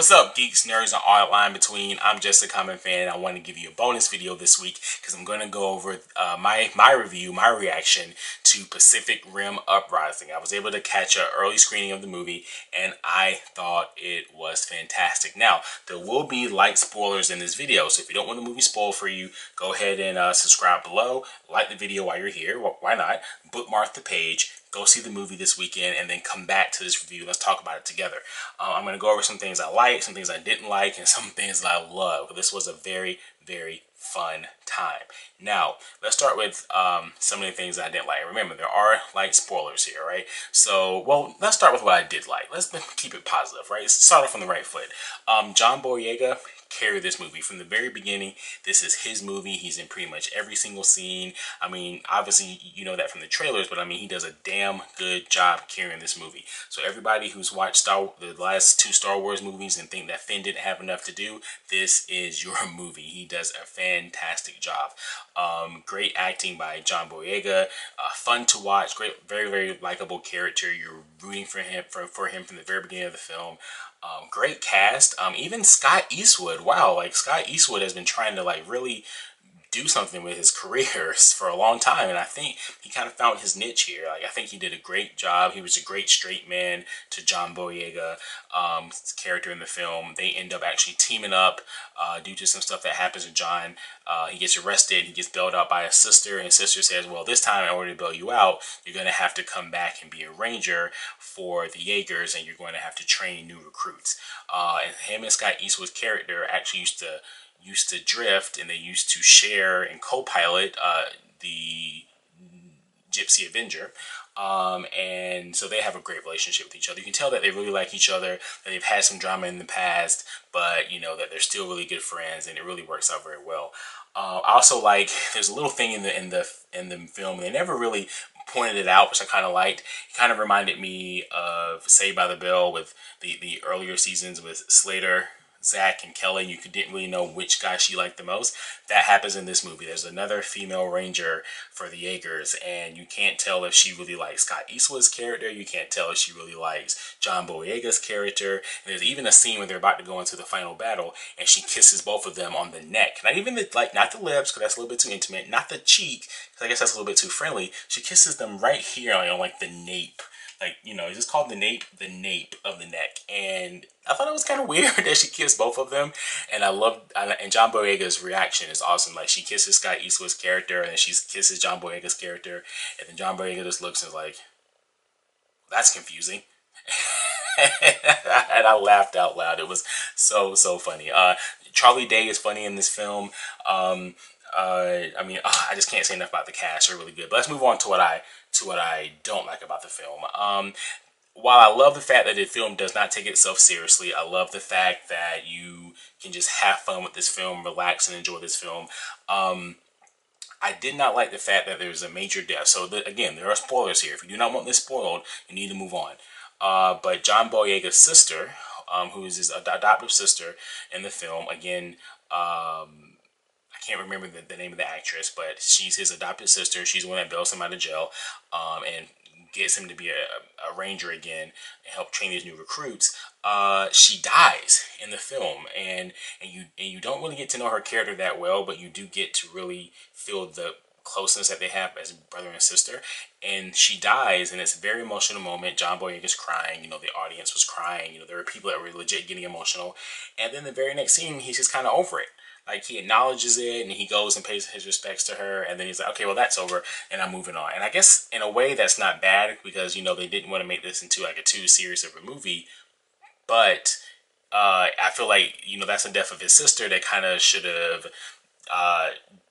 What's up, geeks, nerds, and all that line between? I'm JustACommonFan. I want to give you a bonus video this week because I'm going to go over my review, my reaction to Pacific Rim Uprising. I was able to catch an early screening of the movie, and I thought it was fantastic. Now, there will be light spoilers in this video, so if you don't want the movie spoiled for you, go ahead and subscribe below, like the video while you're here. Why not? Bookmark the page. Go see the movie this weekend and then come back to this review. Let's talk about it together. I'm going to go over some things I liked, some things I didn't like, and some things that I love. This was a very, very fun time. Now, let's start with some of the things I didn't like. Remember, there are light spoilers here, right? So, well, let's start with what I did like. Let's keep it positive, right? Let's start off on the right foot. John Boyega carried this movie from the very beginning. This is his movie. He's in pretty much every single scene. I mean, obviously, you know that from the trailers, but I mean, he does a damn good job carrying this movie. So everybody who's watched the last two Star Wars movies and think that Finn didn't have enough to do, this is your movie. He does a fantastic job. Great acting by John Boyega. Fun to watch. Great, very, very likable character. You're rooting for him from the very beginning of the film. Great cast. Even Scott Eastwood. Wow, like Scott Eastwood has been trying to like really do something with his career for a long time, and I think he kind of found his niche here. Like, I think he did a great job. He was a great straight man to John Boyega, character in the film. They end up actually teaming up due to some stuff that happens to John. He gets arrested. He gets bailed out by his sister, and his sister says, well, this time in order to bail you out, you're going to have to come back and be a ranger for the Jaegers, and you're going to have to train new recruits. And him and Scott Eastwood's character actually used to drift, and they used to share and co-pilot the Gypsy Avenger. And so they have a great relationship with each other. You can tell that they really like each other, that they've had some drama in the past, but you know that they're still really good friends, and it really works out very well. I also like, there's a little thing in the film, and they never really pointed it out, which I kind of liked. It kind of reminded me of Saved by the Bell with the earlier seasons with Slater, Zach, and Kelly. You didn't really know which guy she liked the most. That happens in this movie. There's another female ranger for the Jaegers, and you can't tell if she really likes Scott Eastwood's character. You can't tell if she really likes John Boyega's character. And there's even a scene where they're about to go into the final battle, and she kisses both of them on the neck. Not even not the lips, because that's a little bit too intimate. Not the cheek, because I guess that's a little bit too friendly. She kisses them right here on like the nape. Like, you know, it's just called the nape of the neck. And I thought it was kind of weird that she kissed both of them. And and John Boyega's reaction is awesome. Like, she kisses Scott Eastwood's character, and then she kisses John Boyega's character. And then John Boyega just looks and is like, that's confusing. And I laughed out loud. It was so funny. Charlie Day is funny in this film. I mean, I just can't say enough about the cast. They're really good. But let's move on to what I don't like about the film. While I love the fact that the film does not take itself seriously, I love the fact that you can just have fun with this film, relax, and enjoy this film. I did not like the fact that there's a major death. So again, there are spoilers here. If you do not want this spoiled, you need to move on. But John Boyega's sister, who is his adoptive sister in the film, again, I can't remember the name of the actress, but she's his adopted sister. She's the one that bails him out of jail and gets him to be a ranger again and help train these new recruits. She dies in the film, and you don't really get to know her character that well, but you do get to really feel the closeness that they have as brother and sister. And she dies, and it's a very emotional moment. John Boyega's crying. You know, the audience was crying. You know, there were people that were legit getting emotional. And then the very next scene, he's just kind of over it. Like, he acknowledges it, and he goes and pays his respects to her, and then he's like, okay, well, that's over, and I'm moving on. And I guess, in a way, that's not bad, because, you know, they didn't want to make this into, like, a 2-series of a movie, but I feel like, you know, that's the death of his sister. They kind of should have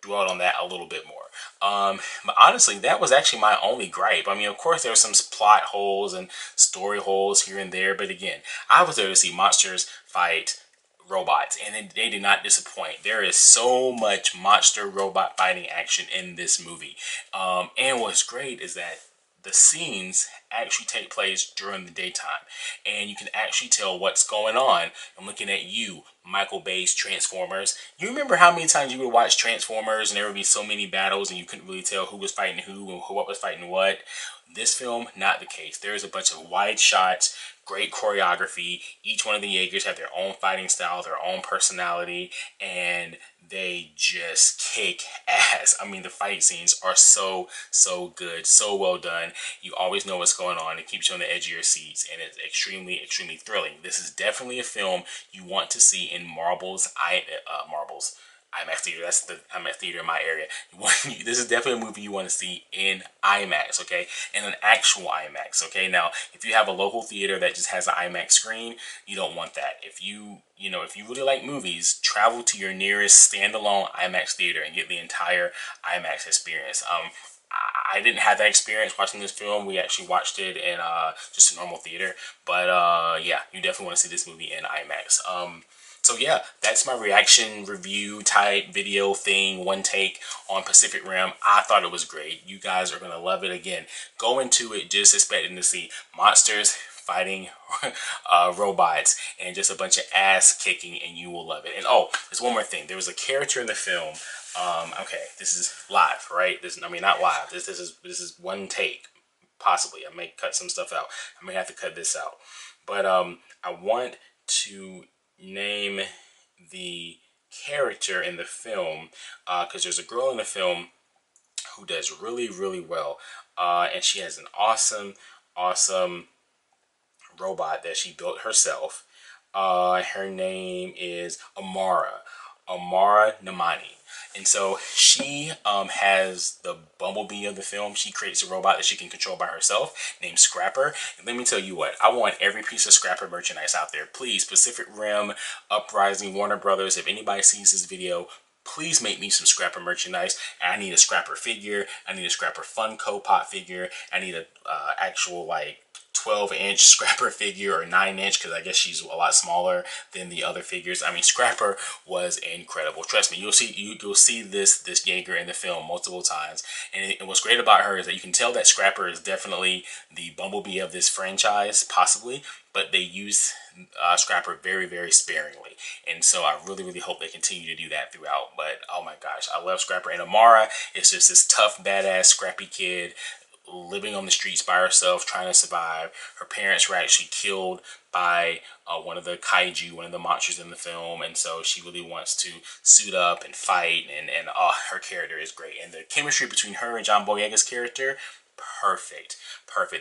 dwelled on that a little bit more. But honestly, that was actually my only gripe. I mean, of course, there were some plot holes and story holes here and there, but again, I was there to see monsters fight robots, and they did not disappoint. There is so much monster robot fighting action in this movie. And what's great is that the scenes actually take place during the daytime, and you can actually tell what's going on. I'm looking at you, Michael Bay's Transformers. You remember how many times you would watch Transformers and there would be so many battles and you couldn't really tell who was fighting who and what was fighting what? This film, not the case. There's a bunch of wide shots, great choreography. Each one of the Jaegers have their own fighting style, their own personality, and they just kick ass. I mean, the fight scenes are so good, so well done. You always know what's going on. It keeps you on the edge of your seats, and it's extremely thrilling. This is definitely a film you want to see in Marvel's IMAX theater. That's the IMAX theater in my area. This is definitely a movie you want to see in IMAX, okay? In an actual IMAX, okay? Now, if you have a local theater that just has an IMAX screen, you don't want that. If you really like movies, travel to your nearest standalone IMAX theater and get the entire IMAX experience. I didn't have that experience watching this film. We actually watched it in just a normal theater. But yeah, you definitely want to see this movie in IMAX. So yeah, that's my reaction review type video thing, one take on Pacific Rim. I thought it was great. You guys are going to love it. Again, go into it just expecting to see monsters fighting robots and just a bunch of ass kicking, and you will love it. And oh, there's one more thing. There was a character in the film. Okay, this is live, right? I mean, not live. This is one take, possibly. I may cut some stuff out. I may have to cut this out. But I want to name the character in the film because there's a girl in the film who does really well, and she has an awesome robot that she built herself. Her name is Amara Namani. And so she has the Bumblebee of the film. She creates a robot that she can control by herself named Scrapper. And let me tell you what, I want every piece of Scrapper merchandise out there. Please, Pacific Rim, Uprising, Warner Brothers, if anybody sees this video, please make me some Scrapper merchandise. I need a Scrapper figure. I need a Scrapper Funko Pop figure. I need a actual like 12-inch Scrapper figure, or 9-inch, because I guess she's a lot smaller than the other figures. I mean, Scrapper was incredible. Trust me, you'll see this Jaeger in the film multiple times. And what's great about her is that you can tell that Scrapper is definitely the Bumblebee of this franchise, possibly, but they use Scrapper very sparingly. And so I really hope they continue to do that throughout. But oh my gosh, I love Scrapper. And Amara is just this tough, badass, scrappy kid living on the streets by herself, trying to survive. Her parents were actually killed by one of the kaiju, one of the monsters in the film, and so she really wants to suit up and fight, and her character is great. And the chemistry between her and John Boyega's character, perfect.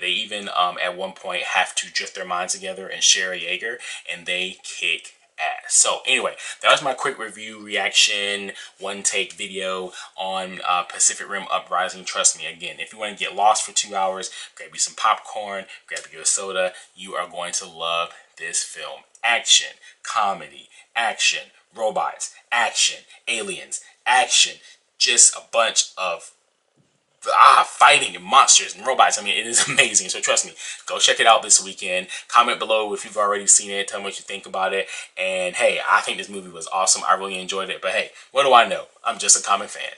They even at one point have to drift their minds together and share a Jaeger, and they kick ass. So anyway, that was my quick review, reaction, one take video on Pacific Rim Uprising. Trust me, again, if you want to get lost for 2 hours, grab you some popcorn, grab you a soda. You are going to love this film. Action, comedy, action, robots, action, aliens, action, just a bunch of fighting and monsters and robots. I mean, it is amazing. So trust me, go check it out this weekend. Comment below if you've already seen it. Tell me what you think about it. And hey, I think this movie was awesome. I really enjoyed it. But hey, what do I know? I'm just a common fan.